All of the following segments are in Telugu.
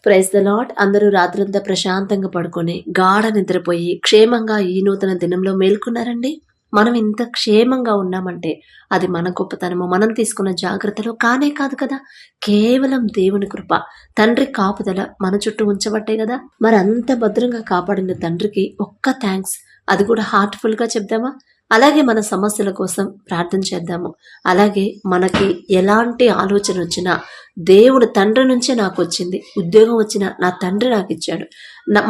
Praise the lord. అందరూ రాత్రంతా ప్రశాంతంగా పడుకొని గాఢ నిద్రపోయి క్షేమంగా ఈ నూతన దినంలో మేల్కొన్నారండి. మనం ఇంత క్షేమంగా ఉన్నామంటే అది మన గొప్పతనము, మనం తీసుకున్న జాగ్రత్తలు కానే కాదు కదా, కేవలం దేవుని కృప, తండ్రి కాపుదల మన చుట్టూ ఉంచబట్టే కదా. మరి అంత భద్రంగా కాపాడిన తండ్రికి ఒక్క థ్యాంక్స్, అది కూడా హార్ట్ఫుల్ గా చెప్దామా? అలాగే మన సమస్యల కోసం ప్రార్థన చేద్దాము. అలాగే మనకి ఎలాంటి ఆలోచన వచ్చినా దేవుడు తండ్రి నుంచే నాకు వచ్చింది, ఉద్యోగం వచ్చినా నా తండ్రి నాకు ఇచ్చాడు.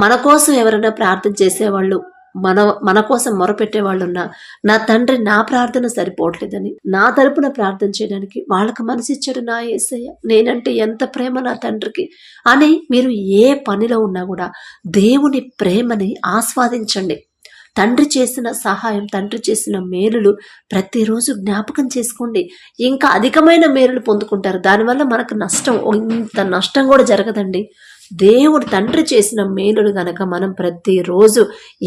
మన కోసం ఎవరైనా ప్రార్థన చేసేవాళ్ళు, మన కోసం మొరపెట్టే వాళ్ళు ఉన్నా నా తండ్రి నా ప్రార్థన సరిపోవట్లేదని నా తరపున ప్రార్థన చేయడానికి వాళ్ళకి మనసిచ్చాడు నా యేసయ్య. నేనంటే ఎంత ప్రేమ నా తండ్రికి అని మీరు ఏ పనిలో ఉన్నా కూడా దేవుని ప్రేమని ఆస్వాదించండి. తండ్రి చేసిన సహాయం, తండ్రి చేసిన మేలులు ప్రతిరోజు జ్ఞాపకం చేసుకోండి. ఇంకా అధికమైన మేలులు పొందుకుంటారు. దానివల్ల మనకు నష్టం, ఇంత నష్టం కూడా జరగదండి. దేవుడు తండ్రి చేసిన మేలులు గనక మనం ప్రతిరోజు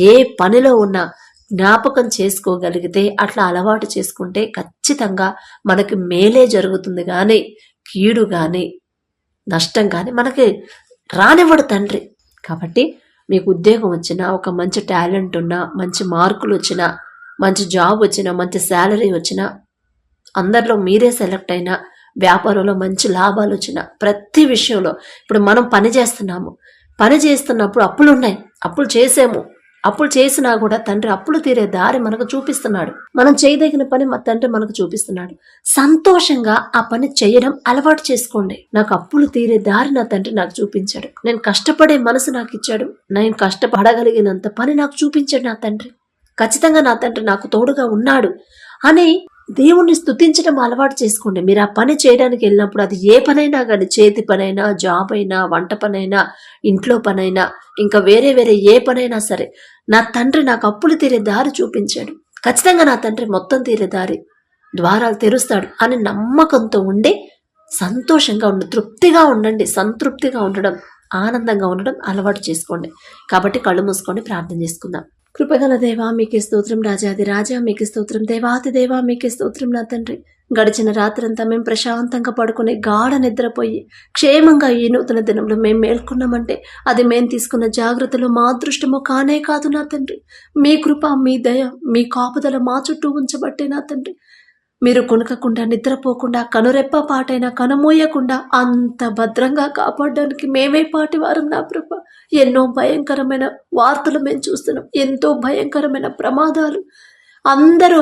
ఏ పనిలో ఉన్నా జ్ఞాపకం చేసుకోగలిగితే, అట్లా అలవాటు చేసుకుంటే ఖచ్చితంగా మనకి మేలే జరుగుతుంది. కానీ కీడు కానీ నష్టం కానీ మనకి రానివ్వడు తండ్రి. కాబట్టి మీకు ఉద్యోగం వచ్చినా, ఒక మంచి టాలెంట్ ఉన్నా, మంచి మార్కులు వచ్చినా, మంచి జాబ్ వచ్చినా, మంచి శాలరీ వచ్చినా, అందరిలో మీరే సెలెక్ట్ అయినా, వ్యాపారంలో మంచి లాభాలు వచ్చినా, ప్రతి విషయంలో ఇప్పుడు మనం పని చేస్తున్నప్పుడు అప్పులు ఉన్నాయి, అప్పులు చేసాము, అప్పులు చేసినా కూడా తండ్రి అప్పులు తీరే దారి మనకు చూపిస్తున్నాడు. మనం చేయదగిన పని మా తండ్రి మనకు చూపిస్తున్నాడు. సంతోషంగా ఆ పని చేయడం అలవాటు చేసుకోండి. నాకు అప్పులు తీరే దారి నా తండ్రి నాకు చూపించాడు, నేను కష్టపడే మనసు నాకు ఇచ్చాడు, నేను కష్టపడగలిగినంత పని నాకు చూపించాడు నా తండ్రి, ఖచ్చితంగా నా తండ్రి నాకు తోడుగా ఉన్నాడు అని దేవుణ్ణి స్తుతించడం అలవాటు చేసుకోండి. మీరు ఆ పని చేయడానికి వెళ్ళినప్పుడు అది ఏ పనైనా కానీ, చేతి పనైనా, జాబ్ అయినా, వంట పనైనా, ఇంట్లో పనైనా, ఇంకా వేరే ఏ పనైనా సరే, నా తండ్రి నాకు అప్పులు తీరే దారి చూపించాడు, ఖచ్చితంగా నా తండ్రి మొత్తం తీరే దారి ద్వారాలు తెరుస్తాడు అని నమ్మకంతో ఉండి సంతోషంగా ఉండి తృప్తిగా ఉండండి. సంతృప్తిగా ఉండడం, ఆనందంగా ఉండడం అలవాటు చేసుకోండి. కాబట్టి కళ్ళు మూసుకొని ప్రార్థన చేసుకుందాం. కృపగల దేవా మీకే స్తోత్రం, రాజాది రాజా మీకే స్తోత్రం, దేవాతి దేవా మీకే స్తోత్రం నా తండ్రి. గడిచిన రాత్రంతా మేము ప్రశాంతంగా పడుకుని గాఢ నిద్రపోయి క్షేమంగా ఈ నూతన దినంలో మేము మేల్కొన్నామంటే అది మేము తీసుకున్న జాగ్రత్తలు మా అదృష్టము కానే కాదు నా తండ్రి. మీ కృప, మీ దయ, మీ కాపుదల మా చుట్టూ ఉంచబట్టే నా తండ్రి. మీరు కొనకకుండా, నిద్రపోకుండా, కనురెప్ప పాటైనా కనుమూయకుండా అంత భద్రంగా కాపాడడానికి మేమే పాటి వారం నా ప్రభ. ఎన్నో భయంకరమైన వార్తలు మేము చూస్తున్నాం, ఎంతో భయంకరమైన ప్రమాదాలు. అందరూ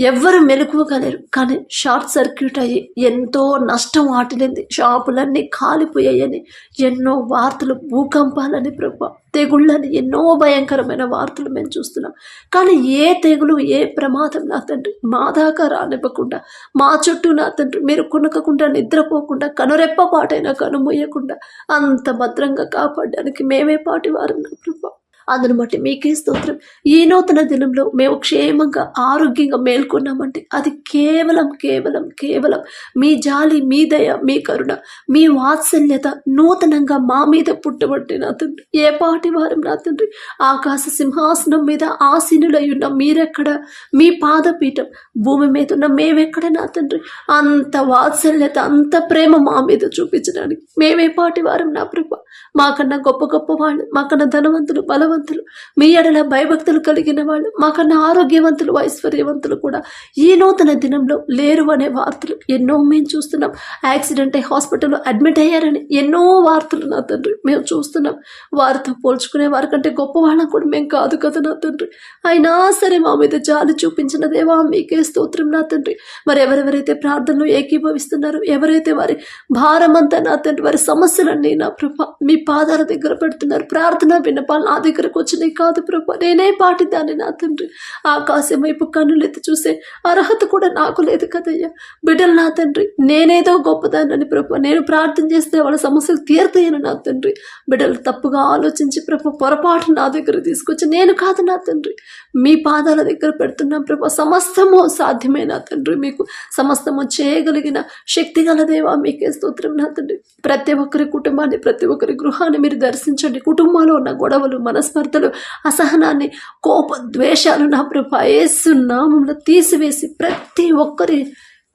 ఎవ్వరు మెలకువగలేరు, కానీ షార్ట్ సర్క్యూట్ అయ్యి ఎంతో నష్టం వాటిల్లింది, షాపులన్నీ కాలిపోయాయని ఎన్నో వార్తలు, భూకంపాలని ప్రభా, తెగుళ్ళని, ఎన్నో భయంకరమైన వార్తలు మేము చూస్తున్నాం. కానీ ఏ తెగులు, ఏ ప్రమాదం నా తండ్రి మా దాకా రానివ్వకుండా, మా చుట్టూ నా తండ్రి మీరు కొనకకుండా, నిద్రపోకుండా, కనురెప్ప పాటైనా కనుమూయకుండా అంత భద్రంగా కాపాడడానికి మేమే పాటివారు నా ప్రభా. అందును బట్టి మీకే స్తోత్రం. ఈ నూతన దినంలో మేము క్షేమంగా, ఆరోగ్యంగా మేల్కొన్నామంటే అది కేవలం కేవలం కేవలం మీ జాలి, మీ దయ, మీ కరుణ, మీ వాత్సల్యత నూతనంగా మా మీద పుట్టబట్టి నా తండ్రి. ఏ పాటి వారం నా తండ్రి, ఆకాశ సింహాసనం మీద ఆసీనులై ఉన్న మీరెక్కడ, మీ పాదపీఠం భూమి మీద ఉన్న మేమెక్కడ నా తండ్రి. అంత వాత్సల్యత, అంత ప్రేమ మా మీద చూపించడానికి మేమే పాటి వారం నా ప్రభ. మాకన్నా గొప్ప గొప్ప వాళ్ళు, మాకన్నా ధనవంతులు, బలవంతులు, మీ ఎడల భయభక్తులు కలిగిన వాళ్ళు, మాకన్నా ఆరోగ్యవంతులు, ఐశ్వర్యవంతులు కూడా ఈ నూతన దినంలో లేరు అనే వార్తలు ఎన్నో మేము చూస్తున్నాం. యాక్సిడెంట్ అయి హాస్పిటల్లో అడ్మిట్ అయ్యారని ఎన్నో వార్తలు నా తండ్రి మేము చూస్తున్నాం. వారితో పోల్చుకునే వారికంటే గొప్ప వాళ్ళం కూడా మేము కాదు కదా నా తండ్రి. అయినా సరే మా మీద జాలి చూపించిన దేవా మీకే స్తోత్రం నా తండ్రి. మరి ఎవరెవరైతే ప్రార్థనలో ఏకీభవిస్తున్నారో, ఎవరైతే వారి భారమంతా నా తండ్రి, వారి సమస్యలన్నీ నా ప్రభ మీ పాదాల దగ్గర పెడుతున్నారు, ప్రార్థన విన్నపాలు నా దగ్గరకు వచ్చినాయి కాదు ప్రభా, నేనే పాటిద్దాన్ని నా తండ్రి. ఆకాశం వైపు కన్నులెత్తి చూసే అర్హత కూడా నాకు లేదు కదయ్యా. బిడ్డలు నా తండ్రి, నేనేదో గొప్పదానని ప్రభా, నేను ప్రార్థన చేస్తే వాళ్ళ సమస్యలు తీరుతాయని నా తండ్రి. బిడ్డలు తప్పుగా ఆలోచించి ప్రభా, పొరపాటు నా దగ్గర తీసుకొచ్చి నేను కాదు నా తండ్రి, మీ పాదాల దగ్గర పెడుతున్నాం ప్రభా. సమస్తము సాధ్యమే నా తండ్రి, మీకు సమస్తము చేయగలిగిన శక్తి గల దేవా మీకే స్తోత్రం నా తండ్రి. ప్రతి ఒక్కరి కుటుంబాన్ని, ప్రతి ఒక్కరి గృహాన్ని మీరు దర్శించండి. కుటుంబంలో ఉన్న గొడవలు, మనస్పర్ధలు, అసహనాన్ని, కోప ద్వేషాలు నా ప్రభా యేసు నామములో తీసివేసి ప్రతి ఒక్కరి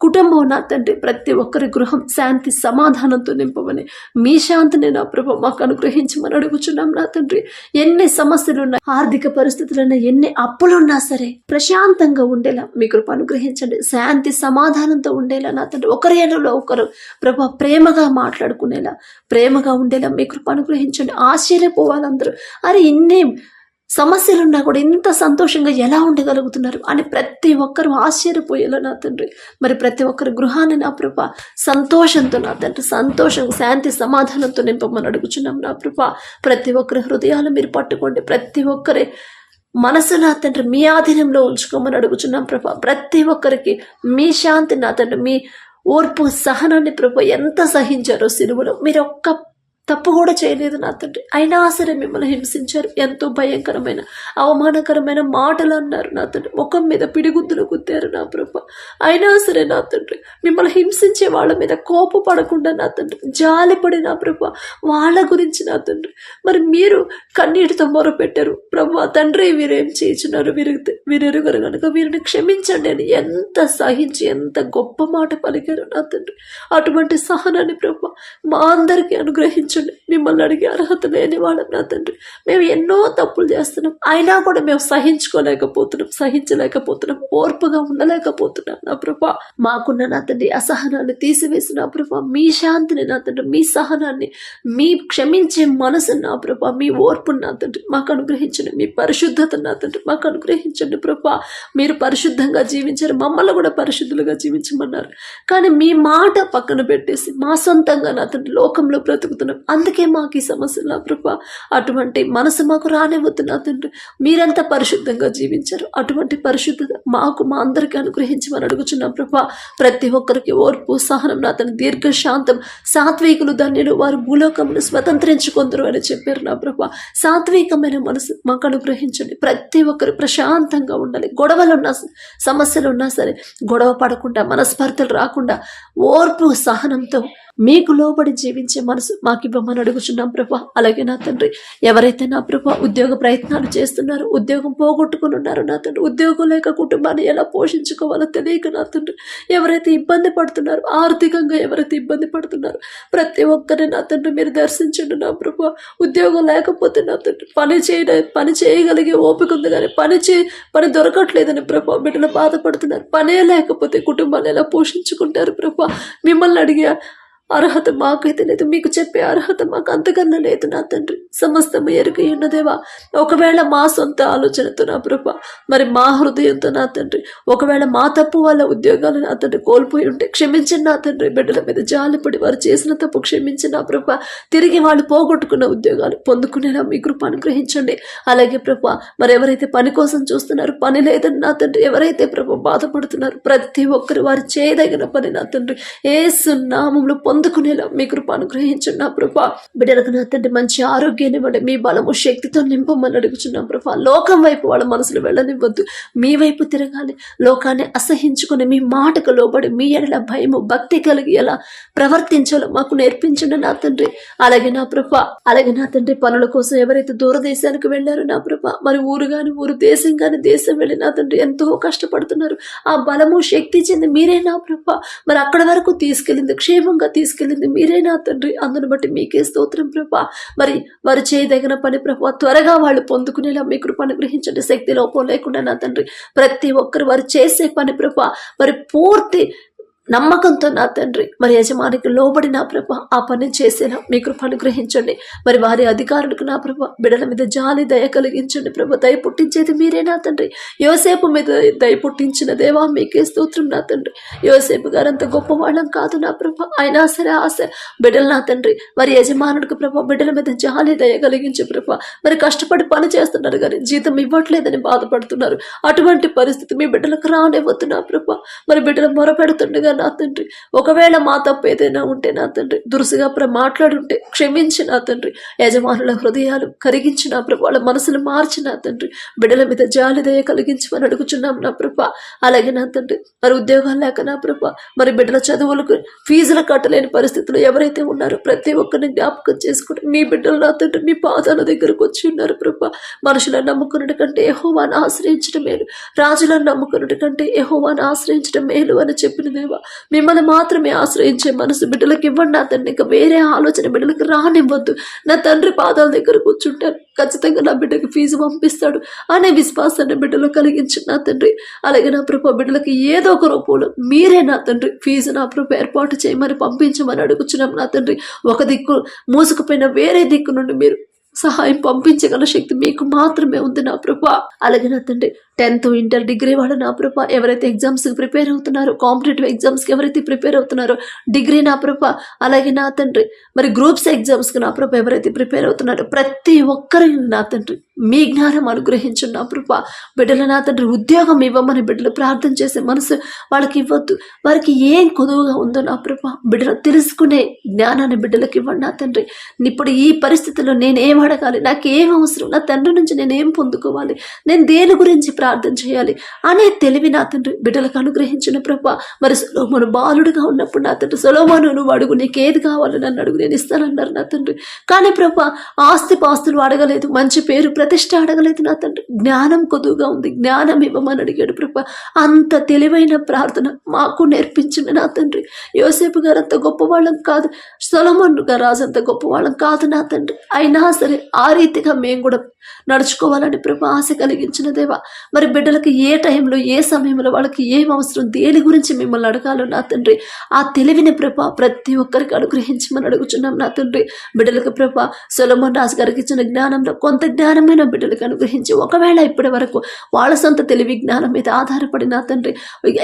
కుటుంబం నా తండ్రి ప్రతి ఒక్కరి గృహం శాంతి సమాధానంతో నింపమని మీ శాంతిని నా ప్రభ మాకు అనుగ్రహించమని అడుగుచున్నాం నా తండ్రి. ఎన్ని సమస్యలున్నా, ఆర్థిక పరిస్థితులున్నా, ఎన్ని అప్పులున్నా సరే ప్రశాంతంగా ఉండేలా మీ కృప అనుగ్రహించండి. శాంతి సమాధానంతో ఉండేలా నా తండ్రి, ఒకరి ఎడలో ఒకరు ప్రభ ప్రేమగా మాట్లాడుకునేలా, ప్రేమగా ఉండేలా మీ కృప అనుగ్రహించండి. ఆశ్చర్యపోవాలందరూ, అరే ఇన్ని సమస్యలున్నా కూడా ఇంత సంతోషంగా ఎలా ఉండగలుగుతున్నారు అని ప్రతి ఒక్కరు ఆశ్చర్యపోయేలా నా తండ్రి. మరి ప్రతి ఒక్కరి గృహాన్ని నా ప్రభ సంతోషంతో నా తండ్రి, సంతోషం శాంతి సమాధానంతో నింపమని అడుగుచున్నాం నా ప్రభ. ప్రతి ఒక్కరి హృదయాలు మీరు పట్టుకోండి, ప్రతి ఒక్కరి మనసు నా తండ్రి మీ ఆధీనంలో ఉంచుకోమని అడుగుచున్నాం ప్రభ. ప్రతి ఒక్కరికి మీ శాంతి నా తండ్రి, మీ ఓర్పు సహనాన్ని ప్రభ ఎంత సహించారో సిలువలో. మీరు ఒక్క తప్పు కూడా చేయలేదు నా తండ్రి, అయినా సరే మిమ్మల్ని హింసించారు. ఎంతో భయంకరమైన అవమానకరమైన మాటలు అన్నారు నా తండ్రి, ముఖం మీద పిడిగుద్దులు గుద్దారు నా ప్రభ. అయినా సరే నా తండ్రి మిమ్మల్ని హింసించే వాళ్ళ మీద కోపపడకుండా నా తండ్రి, జాలిపడి నా ప్రభ వాళ్ళ గురించి నా తండ్రి మరి మీరు కన్నీటితో మొరపెట్టారు ప్రభు. తండ్రి వీరేం చేయించున్నారు, వీరెరుగరు కనుక వీరిని క్షమించండి అని ఎంత సహించి ఎంత గొప్ప మాట పలికారు నా తండ్రి. అటువంటి సహనాన్ని ప్రభు మా అందరికీ అనుగ్రహించండి. మిమ్మల్ని అడిగే అర్హత లేని వాళ్ళం నా తండ్రి. మేము ఎన్నో తప్పులు చేస్తున్నాం, అయినా కూడా మేము సహించలేకపోతున్నాం, ఓర్పుగా ఉండలేకపోతున్నాం నా ప్రభా. మాకున్న నా తండ్రి అసహనాన్ని తీసివేసి నా ప్రభా, మీ శాంతిని నా తండ్రి, మీ సహనాన్ని, మీ క్షమించే మనసుని నా ప్రభా, మీ ఓర్పుని నా తండ్రి మాకు అనుగ్రహించండి. మీ పరిశుద్ధత నా తండ్రి మాకు అనుగ్రహించండి ప్రభా. మీరు పరిశుద్ధంగా జీవించారు, మమ్మల్ని కూడా పరిశుద్ధులుగా జీవించమన్నారు. కానీ మీ మాట పక్కన పెట్టేసి మా సొంతంగా నా తండ్రి లోకంలో బ్రతుకుతున్నాం. అందుకే మాకు ఈ సమస్యలు నా ప్రభా. అటువంటి మనసు మాకు రానివ్వద్దు నా తండ్రి. మీరెంత పరిశుద్ధంగా జీవించారు, అటువంటి పరిశుద్ధత మాకు మా అందరికీ అనుగ్రహించమని అడుగుచున్నాం ప్రభా. ప్రతి ఒక్కరికి ఓర్పు సహనం నా తండ్రి, దీర్ఘశాంతం, సాత్వికులు ధన్యులు వారు భూలోకమును స్వతంత్రించుకొందరు అని చెప్పారు నా ప్రభా. సాత్వికమైన మనసు మాకు అనుగ్రహించండి. ప్రతి ఒక్కరు ప్రశాంతంగా ఉండాలి. గొడవలున్నా సమస్యలున్నా సరే గొడవ పడకుండా, మనస్పర్ధలు రాకుండా ఓర్పు సహనంతో మీకు లోబడి జీవించే మనసు మాకు ఇవ్వమని అడుగుచున్నాం ప్రభా. అలాగే నా తండ్రి ఎవరైతే నా ప్రభా ఉద్యోగ ప్రయత్నాలు చేస్తున్నారో, ఉద్యోగం పోగొట్టుకుని ఉన్నారు నా తండ్రి, ఉద్యోగం లేక కుటుంబాన్ని ఎలా పోషించుకోవాలో తెలియక నా తండ్రి ఎవరైతే ఇబ్బంది పడుతున్నారో, ఆర్థికంగా ఎవరైతే ఇబ్బంది పడుతున్నారో ప్రతి ఒక్కరిని నా తండ్రి మీరు దర్శించండి నా ప్రభా. ఉద్యోగం లేకపోతే నా తండ్రి పని చేయగలిగే ఓపిక ఉంది కానీ పని దొరకట్లేదని ప్రభా బిడ్డలు బాధపడుతున్నారు. పనే లేకపోతే కుటుంబాన్ని ఎలా పోషించుకుంటారు ప్రభా. మిమ్మల్ని అడిగే అర్హత మాకైతే లేదు, మీకు చెప్పే అర్హత మాకు అంతకన్నా లేదు నా తండ్రి. సమస్తము ఎరుక ఉన్నదేవా. ఒకవేళ మా సొంత ఆలోచనతో నా ప్రభా, మరి మా హృదయంతో నా తండ్రి ఒకవేళ మా తప్పు వాళ్ళ ఉద్యోగాలు నా తండ్రి కోల్పోయి ఉంటే క్షమించండి నా తండ్రి. బిడ్డల మీద జాలిపడి వారు చేసిన తప్పు క్షమించి నా ప్రభా, తిరిగి వాళ్ళు పోగొట్టుకున్న ఉద్యోగాలు పొందుకునేలా మీ కృప అనుగ్రహించండి. అలాగే ప్రభా మరి ఎవరైతే పని కోసం చూస్తున్నారు, పని లేదని నా తండ్రి ఎవరైతే ప్రభా బాధపడుతున్నారు, ప్రతి ఒక్కరు వారు చేయదగిన పని నా తండ్రి యేసు నామములో పొందుకునేలా మీ కృప అనుగ్రహించండి నా ప్రభా. బిడ్డలకు నా తండ్రి మంచి ఆరోగ్యాన్ని ఇవ్వండి, మీ బలము శక్తితో నింపమని అడుగుచున్నాం ప్రభా. లోకం వైపు వాళ్ళ మనసులు వెళ్ళనివ్వద్దు, మీ వైపు తిరగాలి. లోకాన్ని అసహించుకుని మీ మాటకు లోబడి మీ ఎడల భయము భక్తి కలిగి ఎలా ప్రవర్తించాలో మాకు నేర్పించండి నా తండ్రి. అలాగే నా ప్రభా, అలాగే నా తండ్రి పనుల కోసం ఎవరైతే దూరదేశానికి వెళ్ళారో నా ప్రభా, మరి ఊరు కానీ ఊరు, దేశం కానీ దేశం వెళ్ళి నా తండ్రి ఎంతో కష్టపడుతున్నారు. ఆ బలము శక్తి చెంది మీరే నా ప్రభా. మరి అక్కడ వరకు తీసుకెళ్ళింది, క్షేమంగా తీసుకెళ్ళింది మీరే నా తండ్రి. అందును బట్టి మీకే స్తోత్రం ప్రభా. మరి వారు చేయదగిన పని ప్రభా త్వరగా వాళ్ళు పొందుకునేలా మీ కృప అనుగ్రహించండి. శక్తి లోపం లేకుండా నా తండ్రి ప్రతి ఒక్కరు వారు చేసే పని ప్రభా మరి పూర్తి నమ్మకంతో నా తండ్రి మరి యజమానికి లోబడి నా ప్రభ ఆ పని చేసేలా మీ కృప అనుగ్రహించండి. మరి వారి అధికారులకు నా ప్రభ బిడ్డల మీద జాలి దయ కలిగించండి ప్రభ. దయ పుట్టించేది మీరే నా తండ్రి. యోసేపు మీద దయ పుట్టించిన దేవా మీకే స్తోత్రం నా తండ్రి. యోసేపు గారు అంత గొప్పవాళ్ళం కాదు నా ప్రభ, అయినా సరే ఆశ బిడ్డలు నా తండ్రి మరి యజమానుడికి ప్రభ బిడ్డల మీద జాలి దయ కలిగించే ప్రభ. మరి కష్టపడి పని చేస్తున్నారు కానీ జీతం ఇవ్వట్లేదని బాధపడుతున్నారు. అటువంటి పరిస్థితి మీ బిడ్డలకు రానివ్వద్దు నా ప్రభ. మరి బిడ్డలు మొరపెడుతుండగా నా తండ్రి ఒకవేళ మా తప్పు ఏదైనా ఉంటే నా తండ్రి దురుసుగా మాట్లాడుంటే క్షమించి నా తండ్రి. యజమానుల హృదయాలు కరిగించి నా ప్రభ, వాళ్ళ మనసులు మార్చి నా తండ్రి బిడ్డల మీద జాలి దయ కలిగించమని అడుగుచున్నాం నా ప్రభ. అలాగే నా తండ్రి మరి ఉద్యోగాలు లేక నా ప్రభ మరి బిడ్డల చదువులకు ఫీజులు కట్టలేని పరిస్థితులు ఎవరైతే ఉన్నారో ప్రతి ఒక్కరిని జ్ఞాపకం చేసుకుంటే మీ బిడ్డలు నా తండ్రి మీ పాదాల దగ్గరకు వచ్చి ఉన్నారు ప్రభ. మనుషులను నమ్ముకున్నటి కంటే యెహోవాను ఆశ్రయించడం మేలు, రాజులను నమ్ముకున్నటి కంటే యెహోవాను ఆశ్రయించడం మేలు అని చెప్పిన దేవా. మిమ్మల్ని మాత్రమే ఆశ్రయించే మనసు బిడ్డలకు ఇవ్వండి నా తండ్రి. ఇంకా వేరే ఆలోచన బిడ్డలకు రానివ్వద్దు. నా తండ్రి పాదాల దగ్గర కూర్చుంటాను, ఖచ్చితంగా నా బిడ్డకి ఫీజు పంపిస్తాడు అనే విశ్వాసాన్ని బిడ్డలో కలిగించు నా తండ్రి. అలాగే నా ప్రభు బిడ్డలకి ఏదో ఒక రూపంలో మీరే నా తండ్రి ఫీజు నా ప్రభు ఏర్పాటు చేయమని పంపించమని అడుగుచున్నాం నా తండ్రి. ఒక దిక్కు మూసుకుపోయిన వేరే దిక్కు నుండి మీరు సహాయం పంపించగల శక్తి మీకు మాత్రమే ఉంది నా ప్రభా. అలాగే నా తండ్రి 10th ఇంటర్ డిగ్రీ వాళ్ళు నా ప్రభా ఎవరైతే ఎగ్జామ్స్కి ప్రిపేర్ అవుతున్నారో, కాంపిటేటివ్ ఎగ్జామ్స్కి ఎవరైతే ప్రిపేర్ అవుతున్నారో, డిగ్రీ నా ప్రభా, అలాగే నా తండ్రి మరి గ్రూప్స్ ఎగ్జామ్స్కి నా ప్రభా ఎవరైతే ప్రిపేర్ అవుతున్నారో ప్రతి ఒక్కరికి నా తండ్రి మీ జ్ఞానం అనుగ్రహించు నా ప్రభా. బిడ్డలు నా తండ్రి ఉద్యోగం ఇవ్వమని బిడ్డలు ప్రార్థన చేసే మనసు వాళ్ళకి ఇవ్వద్దు. వారికి ఏం కొదువుగా ఉందో నా ప్రభా బిడ్డలు తెలుసుకునే జ్ఞానాన్ని బిడ్డలకు ఇవ్వండి నా తండ్రి. ఇప్పుడు ఈ పరిస్థితుల్లో నేనేం అడగాలి, నాకేం అవసరం, నా తండ్రి నుంచి నేనేం పొందుకోవాలి, నేను దేని గురించి ప్రార్థన చేయాలి అనే తెలివి నా తండ్రి బిడ్డలకు అనుగ్రహించిన ప్రభా. మరి సొలొమోను బాలుడుగా ఉన్నప్పుడు నా తండ్రి సొలొమోను నువ్వు అడుగు, నీకేది కావాలి నన్ను అడుగు, నేను ఇస్తానన్నారు నా తండ్రి. కానీ ప్రభా ఆస్తిపాస్తులు అడగలేదు, మంచి పేరు ప్రతిష్ట అడగలేదు నా తండ్రి. జ్ఞానం కొదువుగా ఉంది, జ్ఞానం ఇవ్వమని అడిగాడు ప్రభా. అంత తెలివైన ప్రార్థన మాకు నేర్పించిన నా తండ్రి. యోసేపు గారు అంత గొప్పవాళ్ళం కాదు, సొలొమోను గారు రాజు అంత గొప్పవాళ్ళం కాదు నా తండ్రి. అయినా సరే ఆ రీతిగా మేము కూడా నడుచుకోవాలని ప్రభా ఆశ కలిగించిన దేవా. మరి బిడ్డలకు ఏ టైంలో ఏ సమయంలో వాళ్ళకి ఏం అవసరం, దేని గురించి మిమ్మల్ని అడగాలో నా తండ్రి ఆ తెలివిని ప్రభా ప్రతి ఒక్కరికి అనుగ్రహించమని అడుగుచున్నాం నా తండ్రి. బిడ్డలకు ప్రభా సొలొమోను రాజు గారికి ఇచ్చిన జ్ఞానంలో కొంత జ్ఞానమైన బిడ్డలకు అనుగ్రహించి, ఒకవేళ ఇప్పటి వరకు వాళ్ళ సొంత తెలివి జ్ఞానం మీద ఆధారపడి నా తండ్రి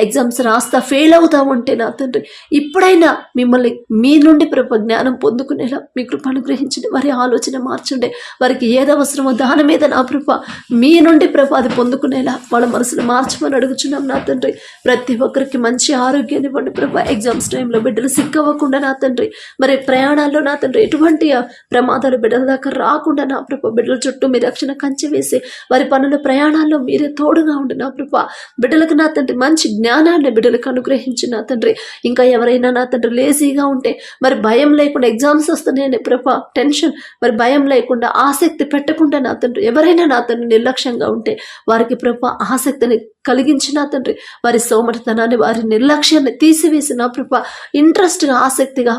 ఎగ్జామ్స్ రాస్తా ఫెయిల్ అవుతా ఉంటే నా తండ్రి ఇప్పుడైనా మిమ్మల్ని మీ నుండి ప్రభా జ్ఞానం పొందుకునేలా మీ కృప అనుగ్రహించండి. వారి ఆలోచన మార్చండి. వారికి ఏది అవసరమో దాని మీద నా ప్రభా మీ నుండి ప్రభా అది పొందుకునేలా వాళ్ళ మనసును మార్చమని అడుగుచున్నాం నా తండ్రి. ప్రతి ఒక్కరికి మంచి ఆరోగ్యాన్ని ఇవ్వండి ప్రభా. ఎగ్జామ్స్ టైంలో బిడ్డలు సిక్కవ్వకుండా నా తండ్రి, మరి ప్రయాణాల్లో నా తండ్రి ఎటువంటి ప్రమాదాలు బిడ్డల దాకా రాకుండా నా ప్రభా బిడ్డల చుట్టూ మీ రక్షణ కంచె వేసి వారి పనుల ప్రయాణాల్లో మీరే తోడుగా ఉండి నా ప్రభా. బిడ్డలకు నా తండ్రి మంచి జ్ఞానాన్ని బిడ్డలకు అనుగ్రహించి నా తండ్రి. ఇంకా ఎవరైనా నా తండ్రి లేజీగా ఉంటే, మరి భయం లేకుండా ఎగ్జామ్స్ వస్తున్నాయని ప్రభా టెన్షన్, మరి భయం లేకుండా ఆసక్తి పెట్టకుండా నా తండ్రి ఎవరైనా నా తండ్రి నిర్లక్ష్యంగా ఉంటే వారికి ప్రభా ఆసక్తిని కలిగించి నా తండ్రి వారి సోమరితనాన్ని, వారి నిర్లక్ష్యాన్ని తీసివేసి నా ప్రభా ఇంట్రెస్ట్గా ఆసక్తిగా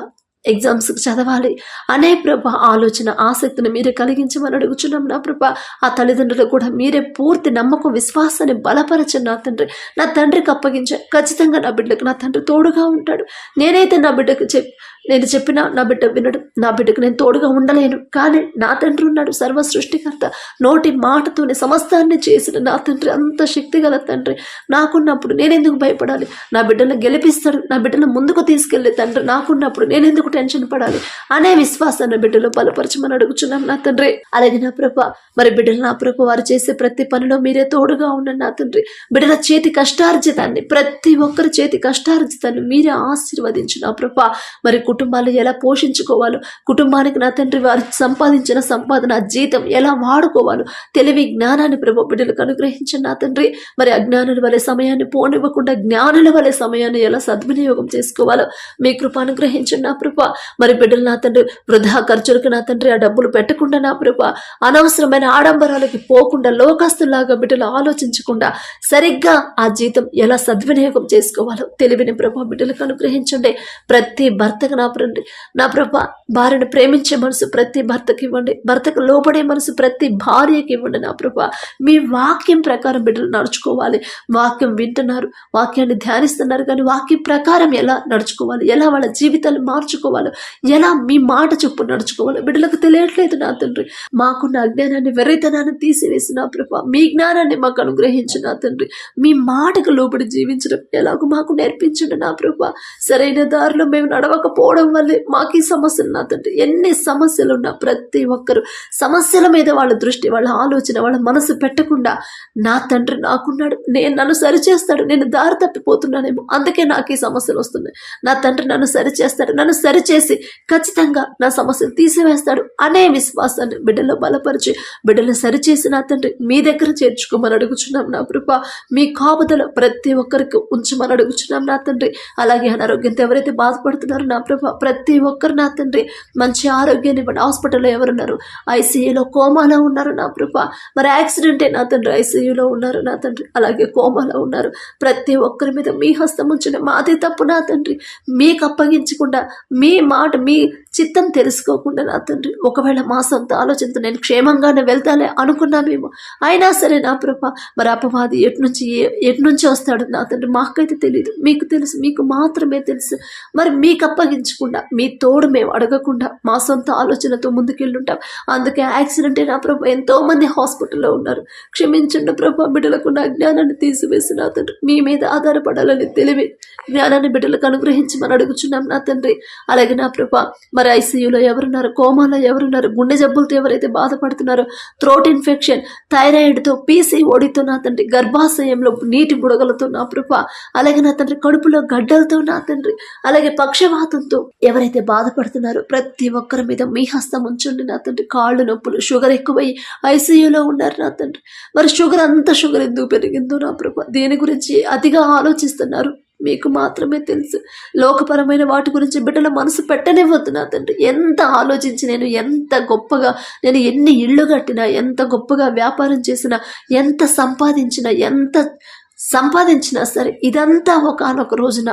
ఎగ్జామ్స్కి చదవాలి అనే ప్రభా ఆలోచన ఆసక్తిని మీరే కలిగించమని అడుగుచున్నాం నా ప్రభా. ఆ తల్లిదండ్రులకు కూడా మీరే పూర్తి నమ్మకం విశ్వాసాన్ని బలపరచండి నా తండ్రి. నా తండ్రికి అప్పగించే ఖచ్చితంగా నా బిడ్డకు నా తండ్రి తోడుగా ఉంటాడు. నేనైతే నా బిడ్డకు నేను చెప్పినా నా బిడ్డ వినడు, నా బిడ్డకు నేను తోడుగా ఉండలేను. కానీ నా తండ్రి ఉన్నాడు, సర్వ సృష్టికర్త, నోటి మాటతోనే సమస్తాన్ని చేసిన నా తండ్రి, అంత శక్తి గల తండ్రి నాకున్నప్పుడు నేనెందుకు భయపడాలి? నా బిడ్డను గెలిపిస్తాడు, నా బిడ్డను ముందుకు తీసుకెళ్లే తండ్రి నాకున్నప్పుడు నేనెందుకు టెన్షన్ పడాలి అనే విశ్వాసాన్ని బిడ్డలో బలపరచమని అడుగుచున్నాం నా తండ్రి. అలాగే నా ప్రభా మరి బిడ్డలు నా ప్రభా వారు చేసే ప్రతి పనిలో మీరే తోడుగా ఉండండి నా తండ్రి. బిడ్డల చేతి కష్టార్జితాన్ని, ప్రతి ఒక్కరి చేతి కష్టార్జితాన్ని మీరే ఆశీర్వదించు నా ప్రభా. మరి కుటుంబాలు ఎలా పోషించుకోవాలో, కుటుంబానికి నా తండ్రి వారు సంపాదించిన సంపాదన జీతం ఎలా వాడుకోవాలో తెలివి జ్ఞానాన్ని ప్రభు బిడ్డలకు అనుగ్రహించండి నా తండ్రి. మరి అజ్ఞానుల వలె సమయాన్ని పోనివ్వకుండా జ్ఞానుల వలె సమయాన్ని ఎలా సద్వినియోగం చేసుకోవాలో మీ కృప అనుగ్రహించండి నా ప్రభ. మరి బిడ్డలు నా తండ్రి వృధా ఖర్చులకు నా తండ్రి ఆ డబ్బులు పెట్టకుండా నా ప్రభ, అనవసరమైన ఆడంబరాలకి పోకుండా లోకస్తులాగా బిడ్డలు ఆలోచించకుండా సరిగ్గా ఆ జీతం ఎలా సద్వినియోగం చేసుకోవాలో తెలివిని ప్రభ బిడ్డలకు అనుగ్రహించండి. ప్రతి భర్తకు నా ప్రభ భార్యను ప్రేమించే మనసు ప్రతి భర్తకి ఇవ్వండి, భర్తకు లోబడే మనసు ప్రతి భార్యకి ఇవ్వండి నా ప్రభ. మీ వాక్యం ప్రకారం బిడ్డలు నడుచుకోవాలి. వాక్యం వింటున్నారు, వాక్యాన్ని ధ్యానిస్తున్నారు, కానీ వాక్యం ప్రకారం ఎలా నడుచుకోవాలి, ఎలా వాళ్ళ జీవితాలు మార్చుకోవాలో, ఎలా మీ మాట చొప్పు నడుచుకోవాలో బిడ్డలకు తెలియట్లేదు నా తండ్రి. మాకున్న అజ్ఞానాన్ని, వెర్రితనాన్ని తీసివేసి నా ప్రభ మీ జ్ఞానాన్ని మాకు అనుగ్రహించు నా తండ్రి. మీ మాటకు లోబడి జీవించడం ఎలాగో మాకు నేర్పించండి నా ప్రభ. సరైన దారిలో మేము నడవకపోవడం వల్లే మాకు ఈ సమస్యలు నా తండ్రి. ఎన్ని సమస్యలు ఉన్నా ప్రతి ఒక్కరు సమస్యల మీద వాళ్ళ దృష్టి, వాళ్ళ ఆలోచన, వాళ్ళ మనసు పెట్టకుండా నా తండ్రి నాకున్నాడు, నన్ను సరిచేస్తాడు, నేను దారి తప్పిపోతున్నానేమో అందుకే నాకు ఈ సమస్యలు వస్తున్నాయి, నా తండ్రి నన్ను సరిచేస్తాడు, నన్ను సరి సరిచేసి ఖచ్చితంగా నా సమస్యను తీసివేస్తాడు అనే విశ్వాసాన్ని బిడ్డలో బలపరిచి బిడ్డలు సరిచేసి నా తండ్రి మీ దగ్గర చేర్చుకోమని అడుగుచున్నాం నా ప్రభా. మీ కాపుదల ప్రతి ఒక్కరికి ఉంచమని అడుగుచున్నాం నా తండ్రి. అలాగే అనారోగ్యంతో ఎవరైతే బాధపడుతున్నారో నా ప్రభా, ప్రతి ఒక్కరు నా తండ్రి మంచి ఆరోగ్యాన్ని ఇవ్వండి. హాస్పిటల్లో ఎవరున్నారు, ఐసీయూలో కోమాలో ఉన్నారు నా ప్రభా, మరి యాక్సిడెంటే నా తండ్రి ఐసీయూలో ఉన్నారు నా తండ్రి, అలాగే కోమాలో ఉన్నారు. ప్రతి ఒక్కరి మీద మీ హస్తం ఉంచండి. మాదే తప్పు నా తండ్రి, మీకు అప్పగించకుండా మీ మాట మీ చిత్తం తెలుసుకోకుండా నా తండ్రి ఒకవేళ మా సొంత ఆలోచనతో నేను క్షేమంగానే వెళ్తాలే అనుకున్నామేమో, అయినా సరే నా ప్రభా మరి అపవాది ఎటు నుంచి వస్తాడు నా తండ్రి మాకైతే తెలియదు, మీకు తెలుసు, మీకు మాత్రమే తెలుసు. మరి మీకు అప్పగించకుండా మీ తోడు మేము అడగకుండా మా సొంత ఆలోచనతో ముందుకెళ్ళుంటాం. అందుకే యాక్సిడెంటే నా ప్రభా ఎంతో మంది హాస్పిటల్లో ఉన్నారు. క్షమించండి ప్రభా, బిడ్డలకు నా జ్ఞానాన్ని తీసివేసి నా తండ్రి మీ మీద ఆధారపడాలని తెలివి జ్ఞానాన్ని బిడ్డలకు అనుగ్రహించమని అడుగుచున్నాం నా తండ్రి. అలాగే నా ప్రభా మరి ఐసీయూలో ఎవరున్నారు, కోమాలో ఎవరున్నారు, గుండె జబ్బులతో ఎవరైతే బాధపడుతున్నారో, థ్రోట్ ఇన్ఫెక్షన్, థైరాయిడ్తో, పీసీఓడితో నా తండ్రి, గర్భాశయంలో నీటి బుడగలతో నా ప్రభా, అలాగే నా తండ్రి కడుపులో గడ్డలతో నా తండ్రి, అలాగే పక్షవాతంతో ఎవరైతే బాధపడుతున్నారో ప్రతి ఒక్కరి మీద మీ హస్తం ఉంచండి నా తండ్రి. కాళ్ళు నొప్పులు, షుగర్ ఎక్కువై ఐసీయూలో ఉన్నారు నా తండ్రి. మరి షుగర్ ఎందుకు పెరిగిందో నా ప్రభా, దేని గురించి అతిగా ఆలోచిస్తున్నారు మీకు మాత్రమే తెలుసు. లోకపరమైన వాటి గురించి బిడ్డల మనసు పెట్టనివ్వద్దు నా తండ్రి. ఎంత ఆలోచించి ఎంత గొప్పగా నేను ఎన్ని ఇళ్ళు కట్టినా, ఎంత గొప్పగా వ్యాపారం చేసినా, ఎంత సంపాదించినా సరే ఇదంతా ఒకానొక రోజున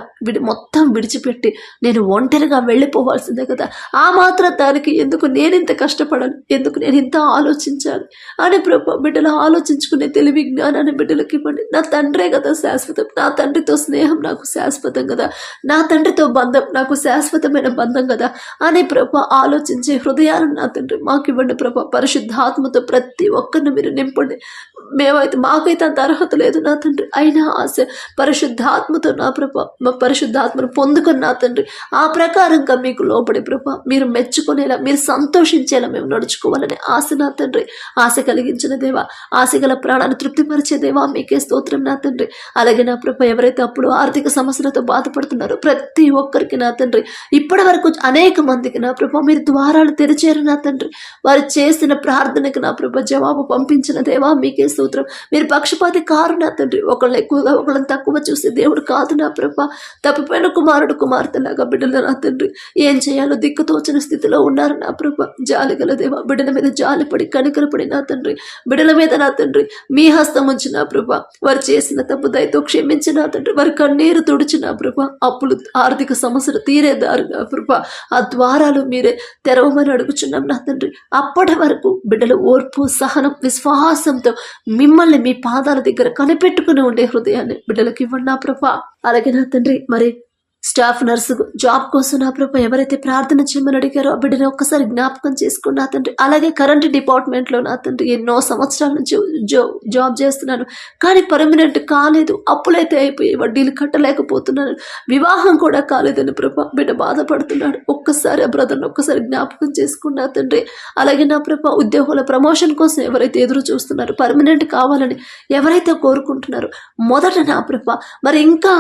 మొత్తం విడిచిపెట్టి నేను ఒంటరిగా వెళ్ళిపోవాల్సిందే కదా. ఆ మాత్రం దానికి ఎందుకు నేను ఇంత కష్టపడాలి, ఎందుకు నేను ఇంత ఆలోచించాలి అని ప్రభు బిడ్డలు ఆలోచించుకునే తెలివి జ్ఞానాన్ని బిడ్డలకి ఇవ్వండి. నా తండ్రే కదా శాశ్వతం, నా తండ్రితో స్నేహం నాకు శాశ్వతం కదా, నా తండ్రితో బంధం నాకు శాశ్వతమైన బంధం కదా అని ప్రభు ఆలోచించే హృదయాలను నా తండ్రి మాకు ఇవ్వండి ప్రభు. పరిశుద్ధాత్మతో ప్రతి ఒక్కరిని మీరు నింపండి. మాకైతే అంత అర్హత లేదు నా తండ్రి, అయినా ఆశ పరిశుద్ధాత్మతో నా ప్రభా, మా పరిశుద్ధాత్మను పొందుకొని నా తండ్రి ఆ ప్రకారంగా మీకు లోపడే ప్రభా మీరు మెచ్చుకునేలా, మీరు సంతోషించేలా మేము నడుచుకోవాలని ఆశ నా తండ్రి. ఆశ కలిగించిన దేవా, ఆశ గల ప్రాణాన్ని తృప్తిపరిచే దేవా మీకే స్తోత్రం నా తండ్రి. అలాగే నా ప్రభా ఎవరైతే అప్పుడు ఆర్థిక సమస్యలతో బాధపడుతున్నారో ప్రతి ఒక్కరికి నా తండ్రి ఇప్పటి వరకు అనేక మందికి నా ప్రభా మీరు ద్వారాలు తెరిచారు నా తండ్రి. వారు చేసిన ప్రార్థనకు నా ప్రభా జవాబు పంపించిన దేవా మీకే స్తోత్రం. మీరు పక్షపాతి కారు నా తండ్రి, ఒకళ్ళని ఎక్కువగా ఒకళ్ళని తక్కువ చూసే దేవుడు కాదు నా ప్రభా. తప్పిపోయిన కుమారుడు కుమార్తెలాగా బిడ్డలు నా తండ్రి ఏం చేయాలో దిక్కుతోచిన స్థితిలో ఉన్నారు నా ప్రభా. జాలి గల దేవా బిడ్డల మీద జాలిపడి కనికరపడి నా తండ్రి బిడ్డల మీద నా తండ్రి మీ హస్తం ఉంచి నా ప్రభా వారు చేసిన తప్పు దయతో క్షమించి నా తండ్రి వారి కన్నీరు తుడిచి నా ప్రభా అప్పులు ఆర్థిక సమస్యలు తీరేదారు నా ప్రభా ఆ ద్వారాలు మీరే తెరవమని అడుగుచున్నాం నా తండ్రి. అప్పటి వరకు బిడ్డలు ఓర్పు సహనం విశ్వాసంతో మిమ్మల్ని మీ పాదాల దగ్గర కనిపెట్టుకుని ఉండే హృదయాన్ని బిడ్డలకు ఇవ్వండి నా ప్రభా. అలాగే నా తండ్రి మరి స్టాఫ్ నర్సు జాబ్ కోసం నా ప్రభా ఎవరైతే ప్రార్థన చేయమని అడిగారో ఆ బిడ్డని ఒక్కసారి జ్ఞాపకం చేసుకుని నా తండ్రి. అలాగే కరెంట్ డిపార్ట్మెంట్లో నా తండ్రి ఎన్నో సంవత్సరాల నుంచి జాబ్ చేస్తున్నాను, కానీ పర్మనెంట్ కాలేదు, అప్పులైతే అయిపోయి వడ్డీలు కట్టలేకపోతున్నాను, వివాహం కూడా కాలేదని ప్రభా బిడ్డ బాధపడుతున్నాడు. ఒక్కసారి ఆ బ్రదర్ని ఒక్కసారి జ్ఞాపకం చేసుకున్నా తండ్రి. అలాగే నా ప్రభా ఉద్యోగుల ప్రమోషన్ కోసం ఎవరైతే ఎదురు చూస్తున్నారో, పర్మనెంట్ కావాలని ఎవరైతే కోరుకుంటున్నారో మొదట నా ప్రభా మరి ఇంకా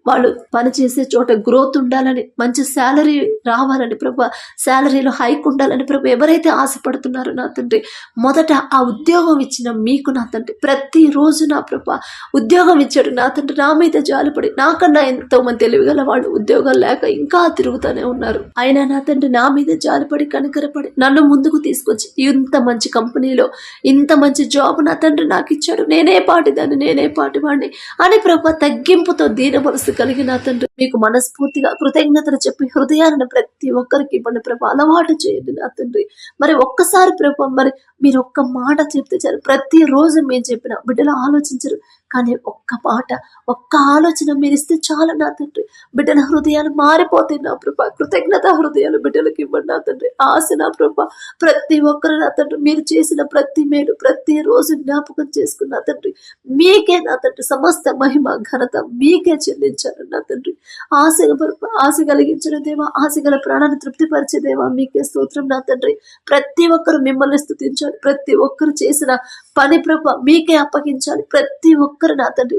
వాళ్ళు పనిచేసే చోట గ్రోత్ ఉండాలని, మంచి శాలరీ రావాలని ప్రభా, శాలరీలో హైక్ ఉండాలని ప్రభా ఎవరైతే ఆశపడుతున్నారో నా తండ్రి మొదట ఆ ఉద్యోగం ఇచ్చిన మీకు నా తండ్రి ప్రతిరోజు నా ప్రభా ఉద్యోగం ఇచ్చాడు నా తండ్రి. నా మీద జాలిపడి నాకన్నా ఎంతో మంది తెలివిగల వాళ్ళు ఉద్యోగాలు లేక ఇంకా తిరుగుతూనే ఉన్నారు. అయినా నా తండ్రి నా మీద జాలిపడి కనికరపడి నన్ను ముందుకు తీసుకొచ్చి ఇంత మంచి కంపెనీలో ఇంత మంచి జాబ్ నా తండ్రి నాకు ఇచ్చాడు, నేనే పాటి వాడిని అని ప్రభా తగ్గింపుతో దీన మనసు కలిగిన తండ్రి మీకు మనస్ఫూర్తిగా కృతజ్ఞతలు చెప్పి హృదయాలను ప్రతి ఒక్కరికి ఇవ్వండి ప్రభా, అలవాటు చేయండి నా తండ్రి. మరి ఒక్కసారి ప్రభా మరి మీరు ఒక్క మాట చెప్తే చాలు, ప్రతిరోజు మేము చెప్పిన బిడ్డలు ఆలోచించరు, కానీ ఒక్క మాట ఒక్క ఆలోచన మీరు ఇస్తే చాలు నా తండ్రి. బిడ్డల హృదయాలు మారిపోతాయి నా ప్రభా. కృతజ్ఞత హృదయాలు బిడ్డలకు ఇవ్వండి నా తండ్రి. ఆశ నా ప్రభా ప్రతి ఒక్కరు నా తండ్రి మీరు చేసిన ప్రతి మేలు ప్రతిరోజు జ్ఞాపకం చేసుకున్న తండ్రి మీకే నా తండ్రి సమస్త మహిమ ఘనత మీకే చెల్లించారు నా తండ్రి. ఆశ కలిగించిన దేవా, ఆశ గల ప్రాణాన్ని తృప్తిపరిచే దేవా మీకే స్తోత్రం నా తండ్రి. ప్రతి ఒక్కరు మిమ్మల్ని స్తుతించారు, ప్రతి ఒక్కరు చేసిన పని ప్రభ మీకే అప్పగించాలి. ప్రతి ఒక్కరు నా తండ్రి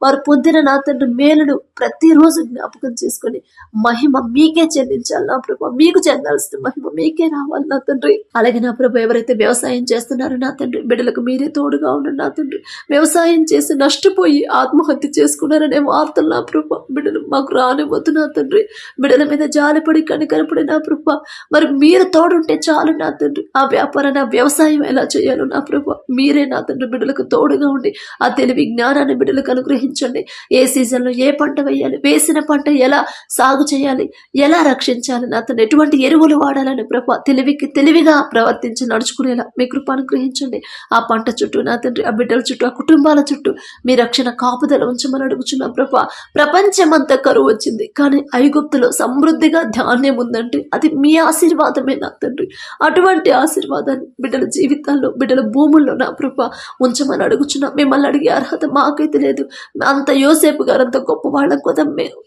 వారు పొందిన నా తండ్రి మేలును ప్రతిరోజు జ్ఞాపకం చేసుకొని మహిమ మీకే చెల్లించాలి నా ప్రభ. మీకు చెందాల్సిన మహిమ మీకే రావాలి నా తండ్రి. అలాగే నా ప్రభ ఎవరైతే వ్యవసాయం చేస్తున్నారో నా తండ్రి బిడ్డలకు మీరే తోడుగా ఉండండి నా తండ్రి. వ్యవసాయం చేసి నష్టపోయి ఆత్మహత్య చేసుకున్నారనే వార్తలు నా ప్రభ బిడ్డలు మాకు రానివ్వద్దు నా తండ్రి. బిడ్డల మీద జాలిపడి కనికరపడి నా ప్రభ మరి మీరు తోడుంటే చాలు నా తండ్రి. ఆ వ్యాపారాన్ని ఆ వ్యవసాయం ఎలా చేయాలో నా ప్రభ మీరే నా తండ్రి బిడ్డలకు తోడుగా ఉండి ఆ తెలివి జ్ఞానాన్ని బిడ్డలకు అనుగ్రహించండి. ఏ సీజన్లో ఏ పంట వేయాలి, వేసిన పంట ఎలా సాగు చేయాలి, ఎలా రక్షించాలి నా తండ్రి, ఎటువంటి ఎరువులు వాడాలని ప్రభ తెలివిగా ప్రవర్తించి నడుచుకునేలా మీ కృప అనుగ్రహించండి. ఆ పంట చుట్టూ నా తండ్రి ఆ బిడ్డల చుట్టూ ఆ కుటుంబాల చుట్టూ మీ రక్షణ కాపుదల ఉంచమని అడుగుచున్నాం ప్రభ. ప్రపంచమంతా కరువు వచ్చింది కానీ ఐగుప్తులో సమృద్ధిగా ధాన్యం ఉందంటే అది మీ ఆశీర్వాదమే నా తండ్రి. అటువంటి ఆశీర్వాదాన్ని బిడ్డల జీవితాల్లో బిడ్డల భూముల్లో నా ప్రభ ఉంచమని అడుగుచున్నాం. మిమ్మల్ని అడిగే అర్హత మాకైతే లేదు. అంత యోసేపు గారు అంత గొప్ప వాళ్ళం కదా మేము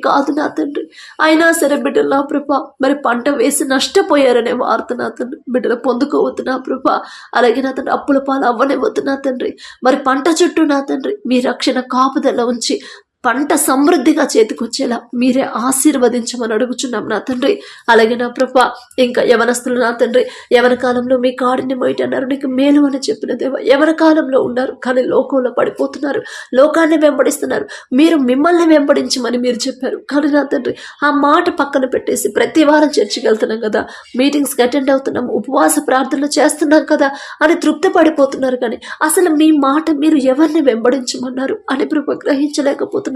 కాదు నా తండ్రి. అయినా సరే బిడ్డలు నా ప్రభ మరి పంట వేసి నష్టపోయారనే వార్త నా తండ్రి బిడ్డలు పొందుకోవద్దు నా ప్రభ. అలాగే నా తండ్రి అప్పుల పాలు అవ్వనివ్వద్దు నా తండ్రి. మరి పంట చుట్టూ నా తండ్రి మీ రక్షణ కాపుదల ఉంచి పంట సమృద్ధిగా చేతికొచ్చేలా మీరే ఆశీర్వదించమని అడుగుచున్నాం నా తండ్రి. అలాగే నా ప్రభ ఇంకా యవనస్తులు నా తండ్రి యవన కాలంలో మీ కాడిని మొయ్యన్నారు నీకు మేలు అని చెప్పిన దేవ. యవన కాలంలో ఉన్నారు కానీ లోకంలో పడిపోతున్నారు, లోకాన్ని వెంబడిస్తున్నారు. మీరు మిమ్మల్ని వెంబడించమని మీరు చెప్పారు కానీ నా తండ్రి ఆ మాట పక్కన పెట్టేసి ప్రతి వారం చర్చికి వెళ్తున్నాం కదా, మీటింగ్స్కి అటెండ్ అవుతున్నాం, ఉపవాస ప్రార్థనలు చేస్తున్నాం కదా అని తృప్తి పడిపోతున్నారు. కానీ అసలు మీ మాట మీరు ఎవరిని వెంబడించమన్నారు అని ప్రభ గ్రహించలేకపోతున్నారు.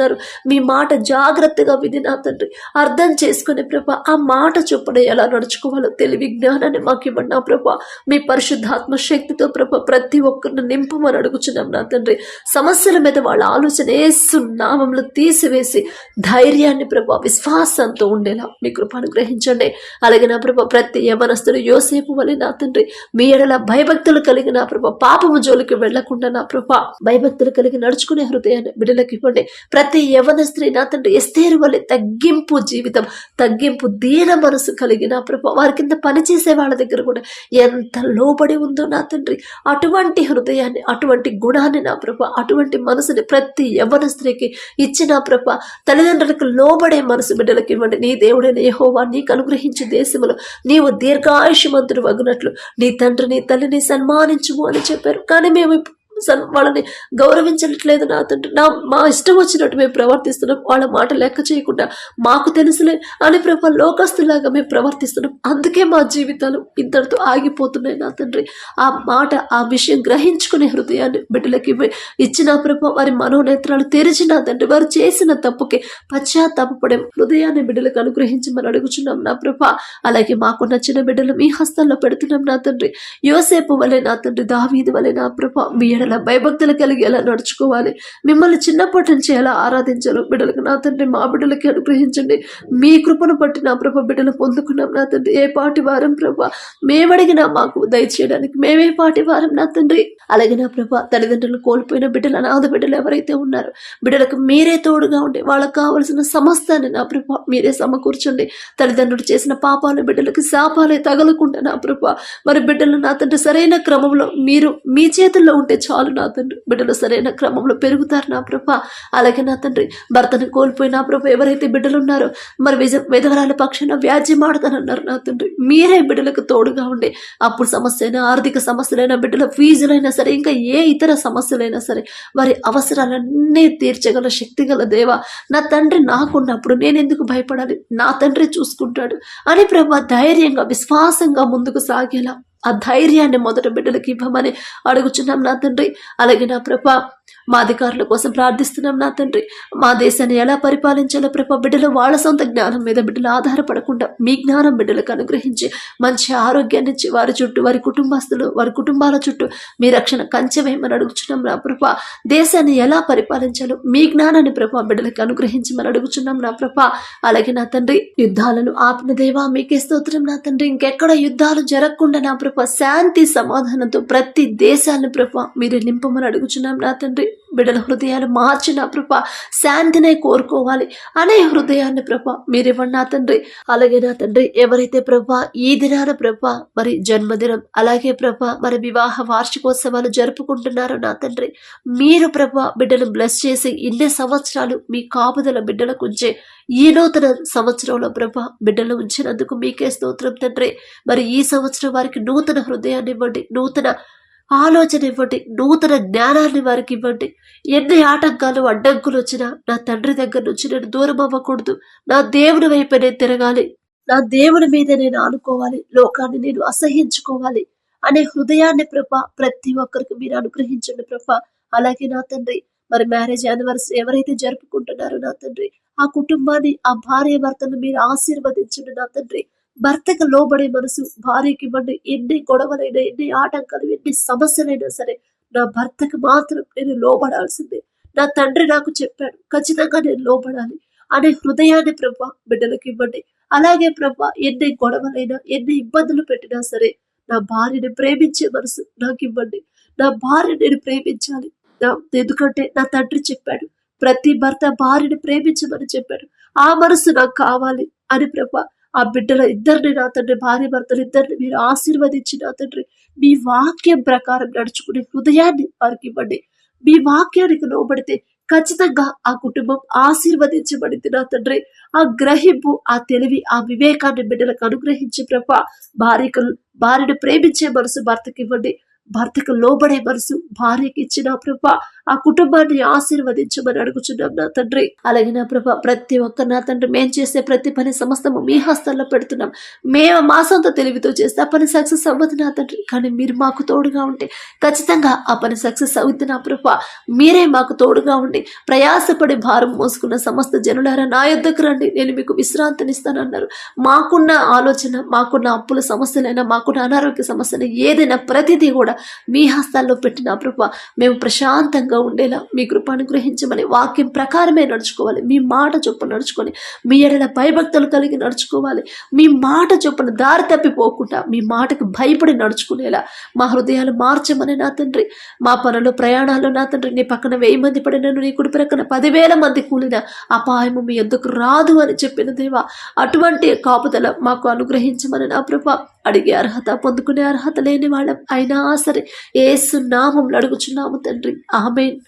మీ మాట జాగ్రత్తగా విని నా తండ్రి అర్థం చేసుకునే ప్రభ ఆ మాట చొప్పున ఎలా నడుచుకోవాలో తెలివి జ్ఞానాన్ని మాకు ఇవ్వండి నా ప్రభ. మీ పరిశుద్ధాత్మ శక్తితో ప్రభ ప్రతి ఒక్కరిని నింపమని అడుగుచున్నాం నా తండ్రి. సమస్యల మీద వాళ్ళ ఆలోచన యేసు నామములో తీసివేసి ధైర్యాన్ని ప్రభ విశ్వాసంతో ఉండేలా మీ కృప అనుగ్రహించండి. అలాగే నా ప్రభ ప్రతి యవనస్తులు యోసేపు వలె నా తండ్రి మీ ఎడల భయభక్తులు కలిగి నా ప్రభ పాపము జోలికి వెళ్లకుండా నా ప్రభ భయభక్తులు కలిగి నడుచుకునే హృదయాన్ని బిడ్డలకు ఇవ్వండి. ప్రతి యవన స్త్రీ నా తండ్రి ఎస్తేరు వలె తగ్గింపు జీవితం, తగ్గింపు దీన మనసు కలిగిన ప్రభు వారి కింద పనిచేసే వాళ్ళ దగ్గర కూడా ఎంత లోబడి ఉందో నా తండ్రి అటువంటి హృదయాన్ని అటువంటి గుణాన్ని నా ప్రభు అటువంటి మనసుని ప్రతి యవన స్త్రీకి ఇచ్చిన ప్రభు తల్లిదండ్రులకు లోబడే మనసు బిడ్డలకు ఇవ్వండి. నీ దేవుడైన యెహోవా నీకు అనుగ్రహించే దేశములో నీవు దీర్ఘాయుష్మంతుడు వగునట్లు నీ తండ్రి నీ తల్లిని సన్మానించుము అని చెప్పారు. కానీ మేము వాళ్ళని గౌరవించట్లేదు నా తండ్రి. మా ఇష్టం వచ్చినట్టు మేము ప్రవర్తిస్తున్నాం. వాళ్ళ మాట లెక్క చేయకుండా మాకు తెలుసులే అని ప్రభా లోకస్తులాగా మేము ప్రవర్తిస్తున్నాం. అందుకే మా జీవితాలు ఇంతటితో ఆగిపోతున్నాయి నా తండ్రి. ఆ మాట ఆ విషయం గ్రహించుకునే హృదయాన్ని బిడ్డలకి ఇచ్చిన ప్రభా వారి మనోనేత్రాలు తెరిచిన తండ్రి వారు చేసిన తప్పుకి పశ్చాత్తాపపడే హృదయాన్ని బిడ్డలకు అనుగ్రహించమని అడుగుచున్నాం నా ప్రభా. అలాగే మాకు నచ్చిన బిడ్డలు మీ హస్తాల్లో పెడుతున్నాం నా తండ్రి. యోసేపు వలె నా తండ్రి దావీదు వలె నా ప్రభా మీ ఎలా భయభక్తులు కలిగి ఎలా నడుచుకోవాలి, మిమ్మల్ని చిన్నప్పటి నుంచి ఎలా ఆరాధించాలో బిడ్డలకు నా తండ్రి మా బిడ్డలకి అనుగ్రహించండి. మీ కృపను బట్టి నా ప్రభ బిడ్డలు పొందుకున్నాం నా తండ్రి. ఏ పాటి వారం ప్రభ మేమడిగినా మాకు దయచేయడానికి మేమే పాటి వారం నా తండ్రి. అలాగే నా ప్రభ తల్లిదండ్రులు కోల్పోయిన బిడ్డలు అనాథ బిడ్డలు ఎవరైతే ఉన్నారో బిడ్డలకు మీరే తోడుగా ఉండి వాళ్ళకు కావలసిన సమస్తాన్ని నా ప్రభ మీరే సమకూర్చండి. తల్లిదండ్రులు చేసిన పాపాలు బిడ్డలకి శాపాలే తగలకుండా నా ప్రభ మరి బిడ్డలు నా తండ్రి సరైన క్రమంలో మీరు మీ చేతుల్లో ఉంటే చాలు నా తండ్రి. బిడ్డలు సరైన క్రమంలో పెరుగుతారు నా ప్రభ. అలాగే నా తండ్రి భర్తను కోల్పోయి నా ప్రభ ఎవరైతే బిడ్డలు ఉన్నారో మరి విధవరాల పక్షాన వ్యాజ్యం ఆడతానన్నారు నా తండ్రి. మీరే బిడ్డలకు తోడుగా ఉండి అప్పుడు సమస్య అయినా ఆర్థిక సమస్యలైనా బిడ్డల ఫీజులైనా సరే ఇంకా ఏ ఇతర సమస్యలైనా సరే వారి అవసరాలన్నీ తీర్చగల శక్తి గల దేవా నా తండ్రి నాకున్నప్పుడు నేను ఎందుకు భయపడాలి, నా తండ్రి చూసుకుంటాడు అని ప్రభ ధైర్యంగా విశ్వాసంగా ముందుకు సాగేలా ఆ ధైర్యాన్ని మొదట బిడ్డలకి ఇవ్వమని అడుగుచున్నాం నా తండ్రి. అలాగే నా ప్రభ మా అధికారుల కోసం ప్రార్థిస్తున్నాం నా తండ్రి. మా దేశాన్ని ఎలా పరిపాలించాలో ప్రభ బిడ్డలు వాళ్ళ సొంత జ్ఞానం మీద బిడ్డలు ఆధారపడకుండా మీ జ్ఞానం బిడ్డలకు అనుగ్రహించి మంచి ఆరోగ్యాన్ని ఇచ్చి వారి చుట్టూ వారి కుటుంబస్తులు వారి కుటుంబాల చుట్టూ మీ రక్షణ కంచె వేయమని అడుగుచున్నాం నా ప్రభ. దేశాన్ని ఎలా పరిపాలించాలో మీ జ్ఞానాన్ని ప్రభ బిడ్డలకు అనుగ్రహించమని అడుగుచున్నాం నా ప్రభ. అలాగే నా తండ్రి యుద్ధాలను ఆపిన దేవా మీకే స్తోత్రం నా తండ్రి. ఇంకెక్కడ యుద్ధాలు జరగకుండా నా ప్రభ శాంతి సమాధానంతో ప్రతి దేశాన్ని ప్రభ మీరు నింపమని అడుగుచున్నాం నా తండ్రి. తండ్రి బిడ్డల హృదయాలు మార్చి నా ప్రభ శాంతినే కోరుకోవాలి అనే హృదయాన్ని ప్రభ మీరివ్వండి నా తండ్రి. అలాగే నా తండ్రి ఎవరైతే ప్రభ ఈ దినాన ప్రభ మరి జన్మదినం అలాగే ప్రభ మరి వివాహ వార్షికోత్సవాలు జరుపుకుంటున్నారో నా తండ్రి మీరు ప్రభ బిడ్డను బ్లెస్ చేసి ఇన్ని సంవత్సరాలు మీ కాపుదల బిడ్డలకు ఉంచే ఈ నూతన సంవత్సరంలో ప్రభ బిడ్డలు ఉంచినందుకు మీకే స్తోత్రం తండ్రి. మరి ఈ సంవత్సరం వారికి నూతన హృదయాన్ని ఇవ్వండి, నూతన ఆలోచన ఇవ్వండి, నూతన జ్ఞానాన్ని వారికి ఇవ్వండి. ఎన్ని ఆటంకాలు అడ్డంకులు వచ్చినా నా తండ్రి దగ్గర నుంచి నేను దూరం అవ్వకూడదు, నా దేవుని వైపు నేను తిరగాలి, నా దేవుని మీద నేను ఆనుకోవాలి, లోకాన్ని నేను అసహించుకోవాలి అనే హృదయాన్ని ప్రభ ప్రతి ఒక్కరికి మీరు అనుగ్రహించండి ప్రభ. అలాగే నా తండ్రి మరి మ్యారేజ్ యానివర్సరీ ఎవరైతే జరుపుకుంటున్నారో నా తండ్రి ఆ కుటుంబాన్ని ఆ భార్య భర్తను మీరు ఆశీర్వదించండి నా తండ్రి. భర్తకు లోబడే మనసు భార్యకి ఇవ్వండి. ఎన్ని గొడవలైనా ఎన్ని ఆటంకాలు ఎన్ని సమస్యలైనా సరే నా భర్తకు మాత్రం నేను లోబడాల్సిందే, నా తండ్రి నాకు చెప్పాడు ఖచ్చితంగా నేను లోబడాలి అనే హృదయాన్ని ప్రభ బిడ్డలకు ఇవ్వండి. అలాగే ప్రభ ఎన్ని గొడవలైనా ఎన్ని ఇబ్బందులు పెట్టినా సరే నా భార్యని ప్రేమించే మనసు నాకు ఇవ్వండి. నా భార్యని నేను ప్రేమించాలి, ఎందుకంటే నా తండ్రి చెప్పాడు ప్రతి భర్త భార్యని ప్రేమించమని చెప్పాడు, ఆ మనసు నాకు కావాలి అని ప్రభ ఆ బిడ్డల ఇద్దరిని నా తండ్రి భార్య భర్తలు ఇద్దరిని మీరు ఆశీర్వదించి నా తండ్రి మీ వాక్యం ప్రకారం నడుచుకునే హృదయాన్ని వారికి ఇవ్వండి. మీ వాక్యానికి లోబడితే ఖచ్చితంగా ఆ కుటుంబం ఆశీర్వదించబడింది నా తండ్రి. ఆ గ్రహింపు ఆ తెలివి ఆ వివేకాన్ని బిడ్డలకు అనుగ్రహించి ప్రభ భార్యను ప్రేమించే మనసు భర్తకి ఇవ్వండి, భర్తకు లోబడే మనసు భార్యకి ఇచ్చిన ప్రభ ఆ కుటుంబాన్ని ఆశీర్వదించమని అడుగుచున్నాం నా తండ్రి. అలాగే నా ప్రభ ప్రతి ఒక్కరు నా తండ్రి మేము చేసే ప్రతి పని సమస్తము మీ హస్తాల్లో పెడుతున్నాం. మేము మా సొంత తెలివితో చేస్తే ఆ పని సక్సెస్ అవ్వదు నా తండ్రి, కానీ మీరు మాకు తోడుగా ఉంటే ఖచ్చితంగా ఆ పని సక్సెస్ అవుతుంది నా ప్రభ. మీరే మాకు తోడుగా ఉండి ప్రయాసపడి భారం మోసుకున్న సమస్త జనులారా నా యొద్దకు రండి, నేను మీకు విశ్రాంతినిస్తానన్నారు. మాకున్న ఆలోచన మాకున్న అప్పుల సమస్యలైనా మాకున్న అనారోగ్య సమస్యలు ఏదైనా ప్రతిదీ కూడా మీ హస్తాల్లో పెట్టిన ప్రభ మేము ప్రశాంతంగా ఉండేలా మీ కృప అనుగ్రహించమని వాక్యం ప్రకారమే నడుచుకోవాలి, మీ మాట చొప్పున నడుచుకొని మీ ఎడల భయభక్తులు కలిగి నడుచుకోవాలి, మీ మాట చొప్పున దారి తప్పిపోకుండా మీ మాటకు భయపడి నడుచుకునేలా మా హృదయాలు మార్చమని నా తండ్రి. మా పనులు ప్రయాణాలు నా తండ్రి నీ పక్కన 1000 మంది పడినను నీ కుడి ప్రక్కన 10,000 మంది కూలిన అపాయము మీ ఎందుకు రాదు అని చెప్పిన దేవా అటువంటి కాపుదల మాకు అనుగ్రహించమని నా ప్రభ. అడిగే అర్హత పొందుకునే అర్హత లేని వాళ్ళం అయినా సరే యేసు నామములో అడుగుచున్నాము తండ్రి, ఆమేన్.